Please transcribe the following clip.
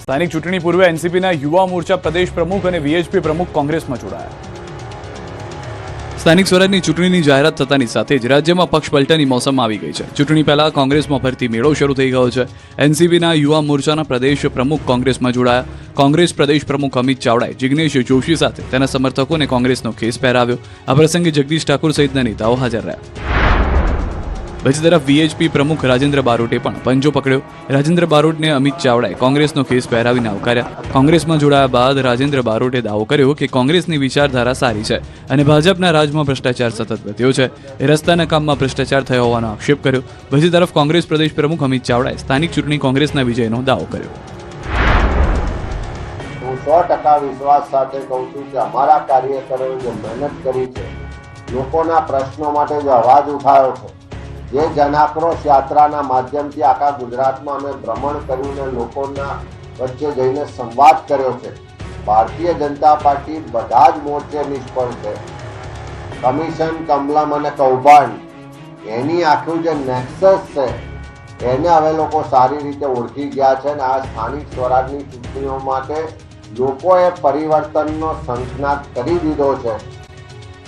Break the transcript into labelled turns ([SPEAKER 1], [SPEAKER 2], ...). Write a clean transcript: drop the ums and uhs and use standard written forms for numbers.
[SPEAKER 1] સ્થાનિક ચૂંટણી પૂર્વે એનસીપીના યુવા મોરચા પ્રદેશ પ્રમુખ અને વીએચપી પ્રમુખ કોંગ્રેસમાં જોડાયા. સ્થાનિક સ્વરાજની ચૂંટણીની જાહેરાત થતાની સાથે જ રાજ્યમાં પક્ષ પલટાની મોસમ આવી ગઈ છે. ચૂંટણી પહેલા કોંગ્રેસમાં ભરતી મેળો શરૂ થઈ ગયો છે. એનસીપીના યુવા મોરચાના પ્રદેશ પ્રમુખ કોંગ્રેસમાં જોડાયા. કોંગ્રેસ પ્રદેશ પ્રમુખ અમિત ચાવડાએ જિગ્નેશ જોશી સાથે તેના સમર્થકોને કોંગ્રેસનો ખેસ પહેરાવ્યો. આ પ્રસંગે જગદીશ ઠાકુર સહિતના નેતાઓ હાજર રહ્યા. બીજી તરફ વીએચપી પ્રમુખ રાજેન્દ્ર બારોટે પણ પંજો પકડ્યો. રાજેન્દ્ર બારોટને અમિત ચાવડાએ કોંગ્રેસનો કેસ પહેરાવીને આવકાર્યા. કોંગ્રેસમાં જોડાયા બાદ રાજેન્દ્ર બારોટે દાવો કર્યો કે કોંગ્રેસની વિચારધારા સારી છે અને ભાજપના રાજમાં ભ્રષ્ટાચાર સતત વધ્યો છે. એ રસ્તાના કામમાં ભ્રષ્ટાચાર થયો હોવાનો આક્ષેપ કર્યો. બીજી તરફ કોંગ્રેસ પ્રદેશ પ્રમુખ અમિત ચાવડાએ સ્થાનિક ચૂંટણી કોંગ્રેસના વિજયનો દાવો કર્યો.
[SPEAKER 2] હું 100% વિશ્વાસ સાથે કહું છું કે અમારા કાર્યકરોએ જે મહેનત કરી છે, લોકોના પ્રશ્નો માટે જે અવાજ ઉઠાવ્યો છે, જે જનાક્રોશ યાત્રાના માધ્યમથી આખા ગુજરાતમાં અમે ભ્રમણ કર્યું ને લોકોના વચ્ચે જઈને સંવાદ કર્યો છે. ભારતીય જનતા પાર્ટી બધા જ મોરચે નિષ્ફળ છે. કમિશન, કમલમ અને કૌભાંડ એની આખું જે નેક્સસ છે એને હવે લોકો સારી રીતે ઓળખી ગયા છે અને આ સ્થાનિક સ્વરાજની ચૂંટણીઓ માટે લોકોએ પરિવર્તનનો શંખનાદ કરી દીધો છે.